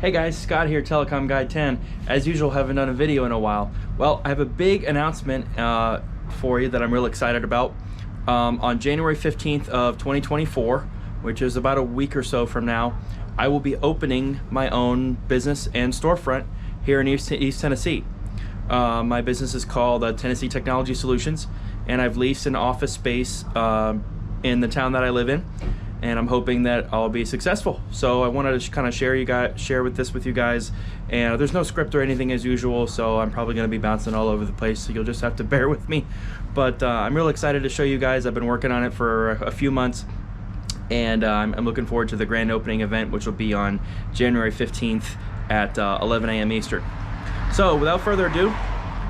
Hey guys, Scott here, Telecom Guy 10. As usual, haven't done a video in a while. Well, I have a big announcement for you that I'm real excited about. On January 15th of 2024, which is about a week or so from now, I will be opening my own business and storefront here in East Tennessee. My business is called Tennessee Technology Solutions, and I've leased an office space in the town that I live in, and I'm hoping that I'll be successful. So I wanted to kind of share this with you guys, and there's no script or anything as usual, so I'm probably going to be bouncing all over the place, so you'll just have to bear with me. But I'm real excited to show you guys. I've been working on it for a few months, and I'm looking forward to the grand opening event, which will be on January 15th at 11 a.m. Eastern. So without further ado,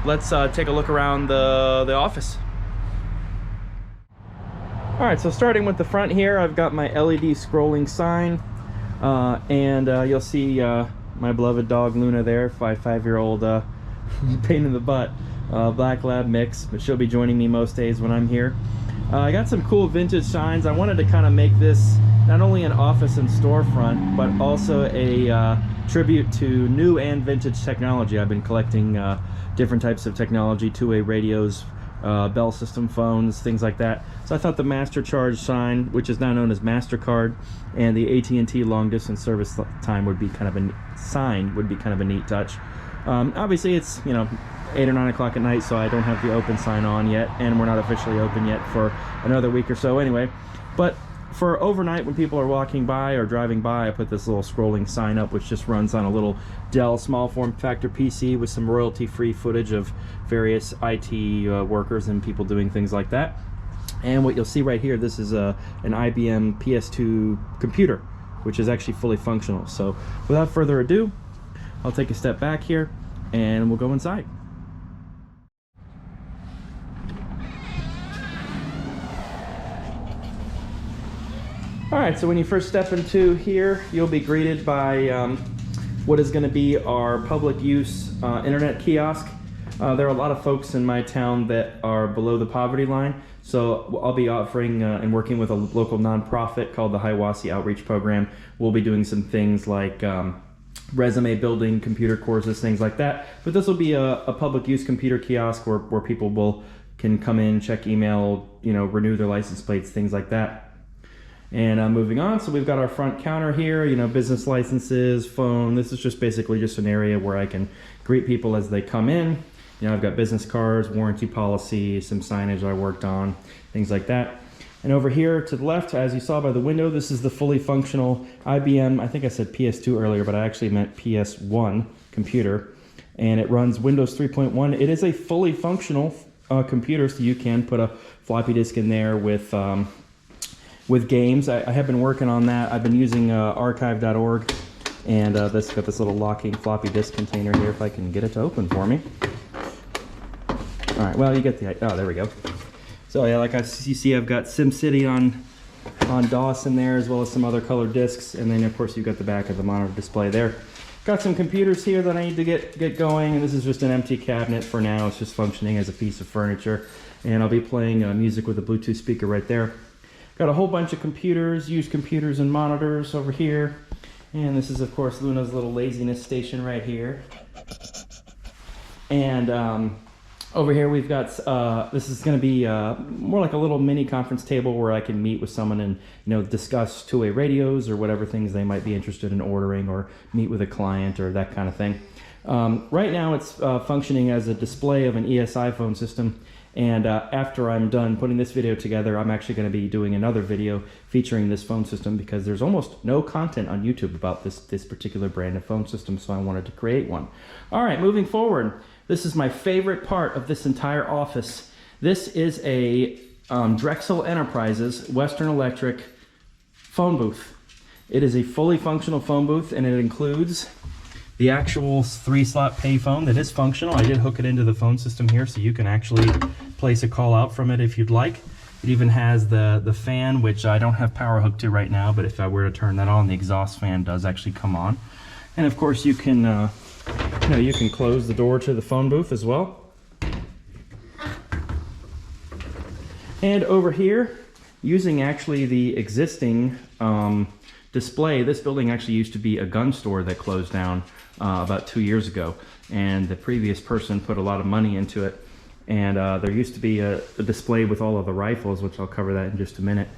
let's take a look around the office. All right, so starting with the front here, I've got my LED scrolling sign, and you'll see my beloved dog Luna there, five-year-old pain in the butt, black lab mix, but she'll be joining me most days when I'm here. I got some cool vintage signs. I wanted to kind of make this not only an office and storefront, but also a tribute to new and vintage technology. I've been collecting different types of technology, two-way radios, Bell system phones, things like that. So I thought the Master Charge sign, which is now known as MasterCard, and the AT&T long distance service time would be kind of a neat touch. Obviously it's 8 or 9 o'clock at night, so I don't have the open sign on yet, and we're not officially open yet for another week or so anyway. But for overnight, when people are walking by or driving by, I put this little scrolling sign up, which just runs on a little Dell small form factor PC with some royalty-free footage of various IT workers and people doing things like that. And what you'll see right here, this is an IBM PS2 computer, which is actually fully functional. So without further ado, I'll take a step back here and we'll go inside. Alright, so when you first step into here, you'll be greeted by what is going to be our public use internet kiosk. There are a lot of folks in my town that are below the poverty line, so I'll be offering and working with a local nonprofit called the Hiawassee Outreach Program. We'll be doing some things like resume building, computer courses, things like that. But this will be a public use computer kiosk where people can come in, check email, renew their license plates, things like that. And moving on, so we've got our front counter here, business licenses, phone. This is just basically just an area where I can greet people as they come in. I've got business cards, warranty policy, some signage I worked on, things like that. And over here to the left, as you saw by the window, this is the fully functional IBM, I think I said PS2 earlier, but I actually meant PS1 computer. And it runs Windows 3.1. It is a fully functional computer, so you can put a floppy disk in there with games. I have been working on that. I've been using archive.org, and this got this little locking floppy disk container here, if I can get it to open for me. All right, well, you get the idea. Oh, there we go. So yeah, you see, I've got SimCity on DOS in there, as well as some other colored discs, and then of course you've got the back of the monitor display there. Got some computers here that I need to get going, and this is just an empty cabinet for now. It's just functioning as a piece of furniture, and I'll be playing music with a Bluetooth speaker right there. Got a whole bunch of computers, used computers and monitors over here. And this is, of course, Luna's little laziness station right here. And over here we've got, this is going to be more like a little mini conference table where I can meet with someone and, discuss two-way radios or whatever things they might be interested in ordering, or meet with a client or that kind of thing. Right now it's functioning as a display of an ESI phone system. And after I'm done putting this video together, I'm actually going to be doing another video featuring this phone system, because there's almost no content on YouTube about this particular brand of phone system, so I wanted to create one. All right, moving forward, this is my favorite part of this entire office. This is a Drexel Enterprises Western Electric phone booth. It is a fully functional phone booth, and it includes the actual 3-slot payphone that is functional. I did hook it into the phone system here, so you can actually place a call out from it if you'd like. It even has the fan, which I don't have power hooked to right now, but if I were to turn that on, the exhaust fan does actually come on. And of course you can, you can close the door to the phone booth as well. And over here, using actually the existing display, this building actually used to be a gun store that closed down about 2 years ago, and the previous person put a lot of money into it. And there used to be a display with all of the rifles, which I'll cover that in just a minute.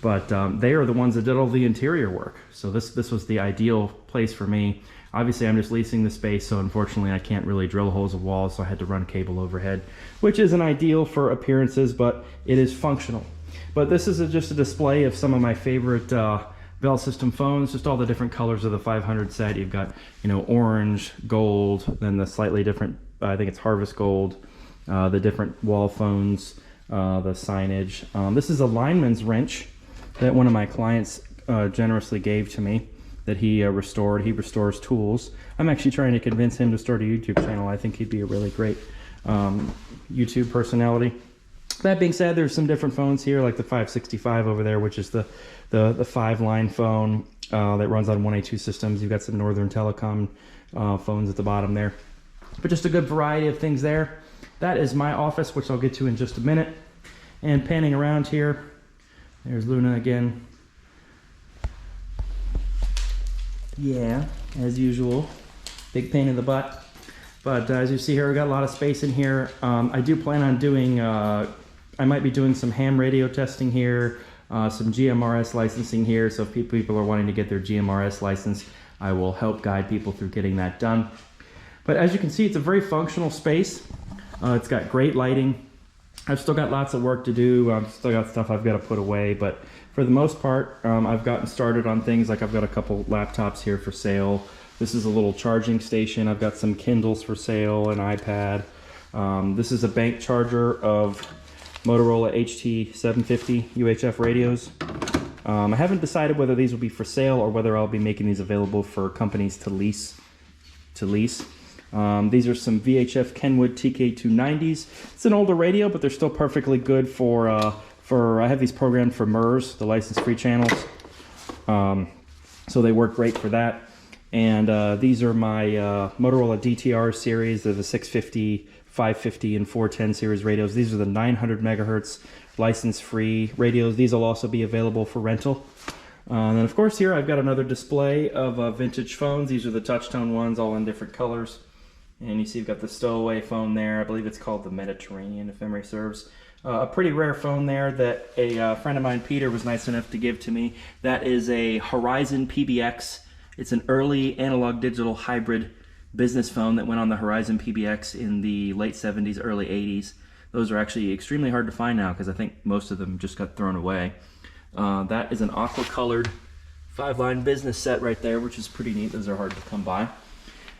But they are the ones that did all the interior work. So this was the ideal place for me. Obviously, I'm just leasing the space, so unfortunately I can't really drill holes in walls, so I had to run cable overhead, which isn't ideal for appearances, but it is functional. But this is just a display of some of my favorite Bell System phones, just all the different colors of the 500 set. You've got, you know, orange, gold, then the slightly different, I think it's harvest gold, the different wall phones, the signage. This is a lineman's wrench that one of my clients generously gave to me, that he restored. He restores tools. I'm actually trying to convince him to start a YouTube channel. I think he'd be a really great YouTube personality. That being said, there's some different phones here, like the 565 over there, which is the 5-line phone that runs on 1A2 systems. You've got some Northern Telecom phones at the bottom there. But just a good variety of things there. That is my office, which I'll get to in just a minute. And panning around here, there's Luna again. Yeah, as usual, big pain in the butt. But as you see here, we've got a lot of space in here. I do plan on doing, I might be doing some ham radio testing here, some GMRS licensing here. So if people are wanting to get their GMRS license, I will help guide people through getting that done. But as you can see, it's a very functional space. It's got great lighting. I've still got lots of work to do. I've still got stuff I've got to put away, but for the most part, I've gotten started on things. Like I've got a couple laptops here for sale. This is a little charging station. I've got some Kindles for sale, an iPad. This is a bank charger of Motorola HT750 UHF radios. I haven't decided whether these will be for sale or whether I'll be making these available for companies to lease. These are some VHF Kenwood TK290s. It's an older radio, but they're still perfectly good for I have these programmed for MERS, the license-free channels. So they work great for that. And these are my Motorola DTR series. They're the 650, 550, and 410 series radios. These are the 900 megahertz license-free radios. These will also be available for rental. And then of course here I've got another display of vintage phones. These are the touch-tone ones, all in different colors. And you see you've got the stowaway phone there. I believe it's called the Mediterranean, if memory serves. A pretty rare phone there that a friend of mine, Peter, was nice enough to give to me. That is a Horizon PBX. It's an early analog digital hybrid business phone that went on the Horizon PBX in the late 70s, early 80s. Those are actually extremely hard to find now because I think most of them just got thrown away. That is an aqua-colored 5-line business set right there, which is pretty neat. Those are hard to come by.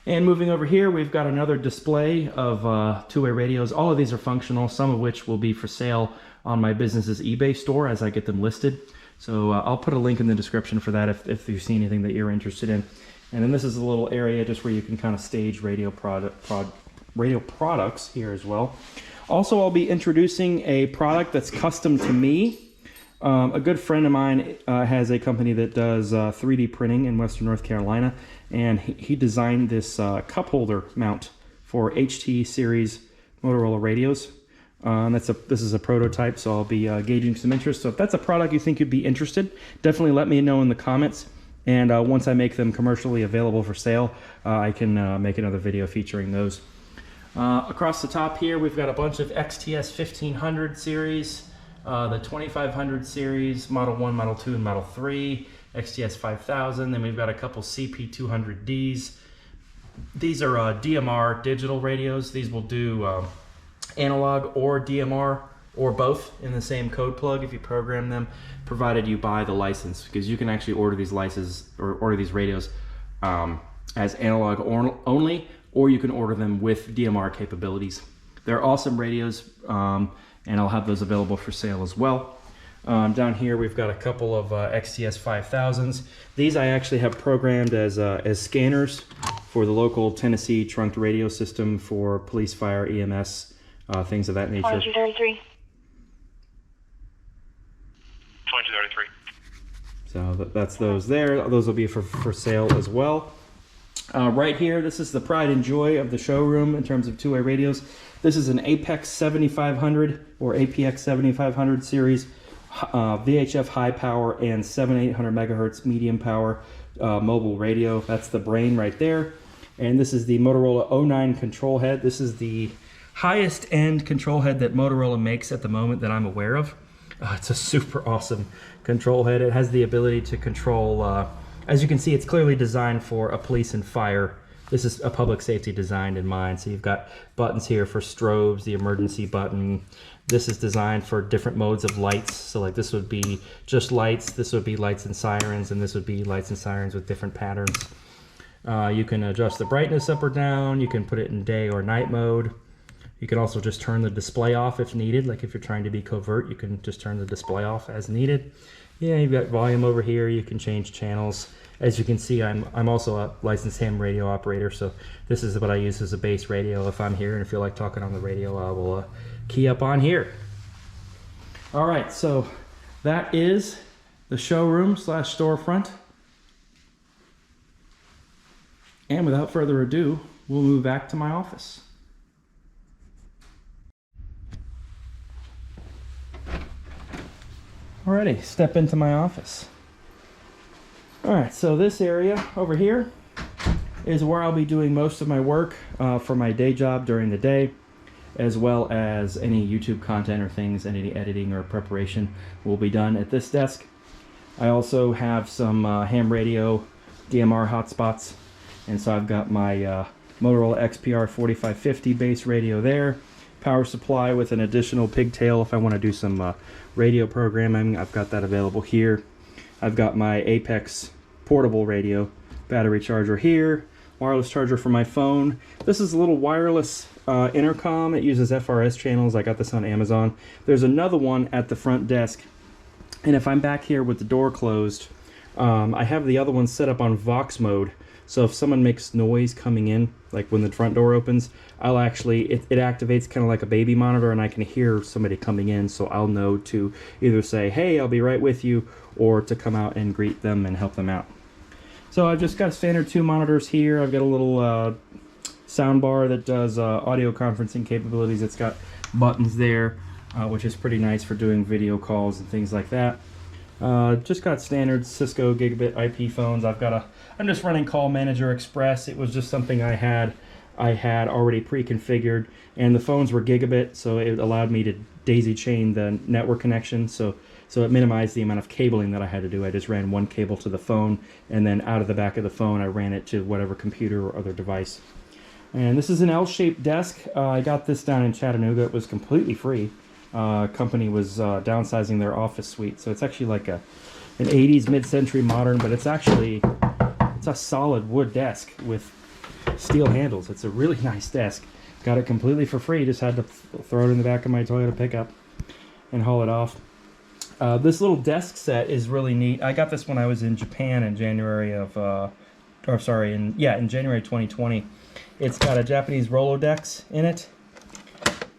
And moving over here, we've got another display of two-way radios. All of these are functional, some of which will be for sale on my business's eBay store as I get them listed. So I'll put a link in the description for that if you see anything that you're interested in. And then this is a little area just where you can kind of stage radio products here as well. Also, I'll be introducing a product that's custom to me. A good friend of mine has a company that does 3D printing in Western North Carolina, and he designed this cup holder mount for HT series Motorola radios. And this is a prototype, so I'll be gauging some interest. So if that's a product you think you'd be interested, definitely let me know in the comments. And once I make them commercially available for sale, I can make another video featuring those. Across the top here, we've got a bunch of XTS 1500 series. The 2500 series, Model 1, Model 2, and Model 3, XTS 5000. Then we've got a couple CP200Ds. These are DMR digital radios. These will do analog or DMR or both in the same code plug if you program them, provided you buy the license, because you can actually order these licenses or order these radios as analog only, or you can order them with DMR capabilities. They're awesome radios. And I'll have those available for sale as well. Down here we've got a couple of XTS 5000s. These I actually have programmed as scanners for the local Tennessee trunked radio system for police, fire, EMS, things of that nature. 2233. 2233. So that's those there. Those will be for sale as well. Right here, this is the pride and joy of the showroom in terms of two-way radios. This is an Apex 7500 or APX 7500 series VHF high power and 7,800 megahertz medium power mobile radio. That's the brain right there. And this is the Motorola 09 control head. This is the highest end control head that Motorola makes at the moment that I'm aware of. It's a super awesome control head. It has the ability to control, as you can see, it's clearly designed for a police and fire. This is a public safety designed in mind. So you've got buttons here for strobes, the emergency button. This is designed for different modes of lights. So like this would be just lights, this would be lights and sirens, and this would be lights and sirens with different patterns. You can adjust the brightness up or down. You can put it in day or night mode. You can also just turn the display off if needed. Like if you're trying to be covert, you can just turn the display off as needed. Yeah, you've got volume over here. You can change channels. As you can see, I'm also a licensed ham radio operator, so this is what I use as a base radio. If I'm here and feel like talking on the radio, I will key up on here. All right, so that is the showroom / storefront. And without further ado, we'll move back to my office. Alrighty, step into my office. Alright, so this area over here is where I'll be doing most of my work for my day job during the day, as well as any YouTube content or things, any editing or preparation will be done at this desk. I also have some ham radio DMR hotspots, and so I've got my Motorola XPR 4550 base radio there, power supply with an additional pigtail if I want to do some radio programming. I've got that available here. I've got my Apex portable radio, battery charger here, wireless charger for my phone. This is a little wireless intercom. It uses FRS channels. I got this on Amazon. There's another one at the front desk, and if I'm back here with the door closed, I have the other one set up on Vox mode. So if someone makes noise coming in, like when the front door opens, I'll actually, it activates kind of like a baby monitor, and I can hear somebody coming in, so I'll know to either say, hey, I'll be right with you, or to come out and greet them and help them out. So I've just got standard 2 monitors here. I've got a little sound bar that does audio conferencing capabilities. It's got buttons there, which is pretty nice for doing video calls and things like that. Just got standard Cisco gigabit IP phones. I'm just running Call Manager Express. It was just something I had already pre-configured, and the phones were gigabit, so it allowed me to daisy chain the network connection. So it minimized the amount of cabling that I had to do. I just ran one cable to the phone, and then out of the back of the phone, I ran it to whatever computer or other device. And this is an L-shaped desk. I got this down in Chattanooga. It was completely free. Company was downsizing their office suite, so it's actually like an 80s mid-century modern, but it's a solid wood desk with steel handles. It's a really nice desk. Got it completely for free. Just had to throw it in the back of my Toyota pickup and haul it off. This little desk set is really neat. I got this when I was in Japan in January of, in January 2020. It's got a Japanese Rolodex in it,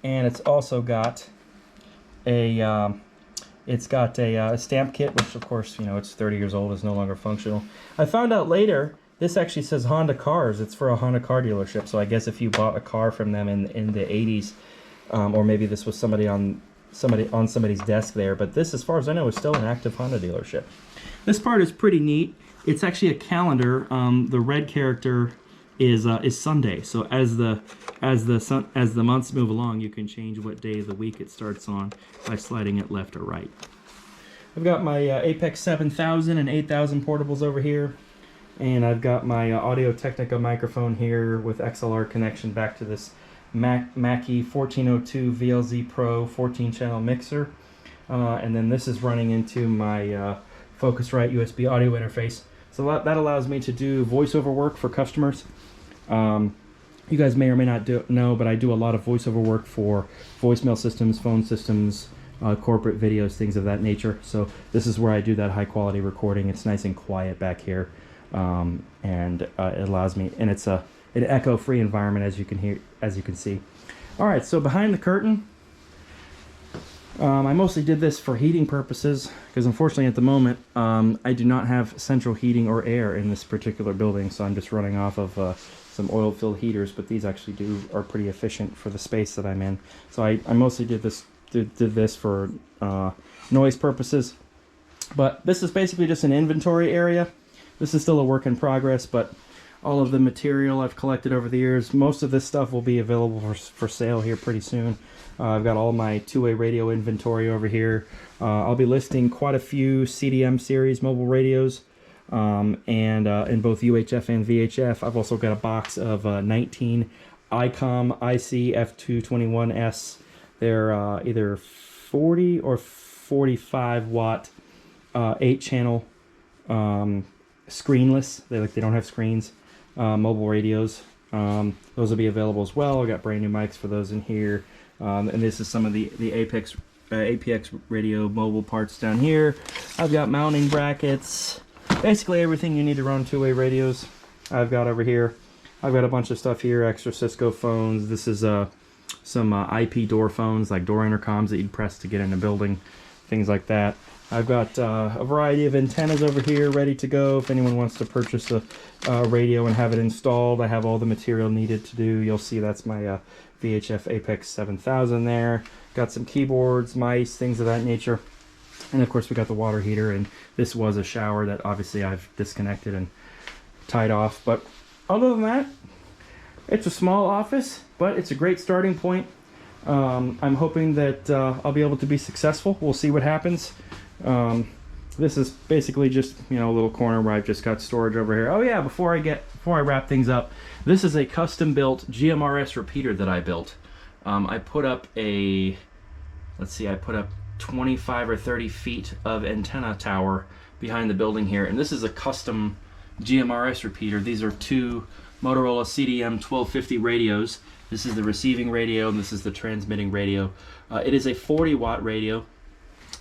and it's also got a stamp kit, which of course, you know, it's 30 years old, is no longer functional. I found out later this actually says Honda Cars. It's for a Honda car dealership, so I guess if you bought a car from them in the 80s, or maybe this was somebody on somebody's desk there, but this, as far as I know, is still an active Honda dealership. This part is pretty neat. It's actually a calendar. The red character is Sunday. So as the months move along, you can change what day of the week it starts on by sliding it left or right. I've got my Apex 7000 and 8000 portables over here, and I've got my Audio-Technica microphone here with XLR connection back to this Mackie 1402 VLZ Pro 14-channel mixer, and then this is running into my Focusrite USB audio interface. So that allows me to do voiceover work for customers. You guys may or may not know, but I do a lot of voiceover work for voicemail systems, phone systems, corporate videos, things of that nature. So this is where I do that high quality recording. It's nice and quiet back here, and it allows me, and it's an echo-free environment, as you can see. All right, so behind the curtain, I mostly did this for heating purposes, because unfortunately at the moment I do not have central heating or air in this particular building, so I'm just running off of some oil-filled heaters, but these actually are pretty efficient for the space that I'm in. So I mostly did this for noise purposes. But this is basically just an inventory area. This is still a work in progress, but all of the material I've collected over the years, most of this stuff will be available for sale here pretty soon. I've got all my two-way radio inventory over here. I'll be listing quite a few CDM series mobile radios, and in both UHF and VHF. I've also got a box of 19 ICOM IC F221S. They're either 40 or 45 watt 8-channel screenless. They don't have screens. Mobile radios. Those will be available as well. I got brand new mics for those in here. And this is some of the APX radio mobile parts down here. I've got mounting brackets. Basically everything you need to run two-way radios I've got over here. I've got a bunch of stuff here, extra Cisco phones. This is some IP door phones, like door intercoms that you'd press to get in a building, things like that. I've got a variety of antennas over here ready to go if anyone wants to purchase a radio and have it installed. I have all the material needed to do. You'll see that's my VHF Apex 7000 there. Got some keyboards, mice, things of that nature. And of course we got the water heater, and this was a shower that obviously I've disconnected and tied off. But other than that, it's a small office, but it's a great starting point. I'm hoping that I'll be able to be successful. We'll see what happens. This is basically just, you know, a little corner where I've just got storage over here. Oh yeah, before I wrap things up, this is a custom built GMRS repeater that I built. I put up I put up 25 or 30 feet of antenna tower behind the building here, and this is a custom GMRS repeater. These are two Motorola CDM 1250 radios. This is the receiving radio, and this is the transmitting radio. It is a 40 watt radio,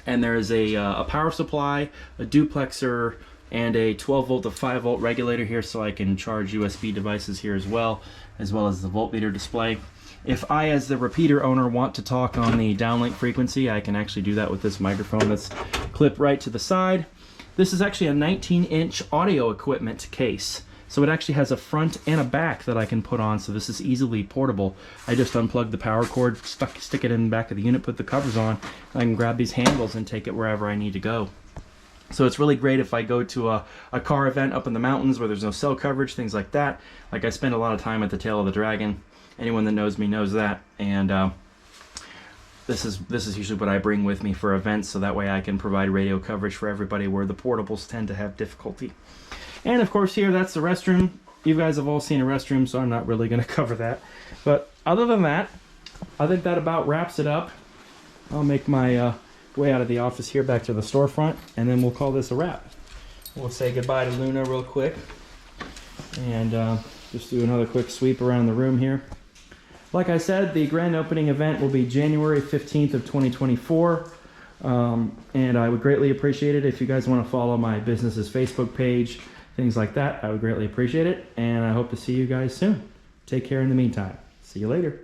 and there is a power supply, a duplexer, and a 12 volt to 5 volt regulator here, so I can charge USB devices here as well as the voltmeter display. If I, as the repeater owner, want to talk on the downlink frequency, I can actually do that with this microphone that's clipped right to the side. This is actually a 19-inch audio equipment case. So it actually has a front and a back that I can put on, so this is easily portable. I just unplug the power cord, stick it in the back of the unit, put the covers on, and I can grab these handles and take it wherever I need to go. So it's really great if I go to a car event up in the mountains where there's no cell coverage, things like that. Like I spend a lot of time at the Tail of the Dragon. Anyone that knows me knows that. And this is usually what I bring with me for events, so that way I can provide radio coverage for everybody where the portables tend to have difficulty. And of course here, that's the restroom. You guys have all seen a restroom, so I'm not really going to cover that. But other than that, I think that about wraps it up. I'll make my way out of the office here back to the storefront, and then we'll call this a wrap. We'll say goodbye to Luna real quick, and just do another quick sweep around the room here. Like I said, the grand opening event will be January 15th of 2024. And I would greatly appreciate it if you guys want to follow my business's Facebook page, things like that. I would greatly appreciate it, and I hope to see you guys soon. Take care in the meantime. See you later.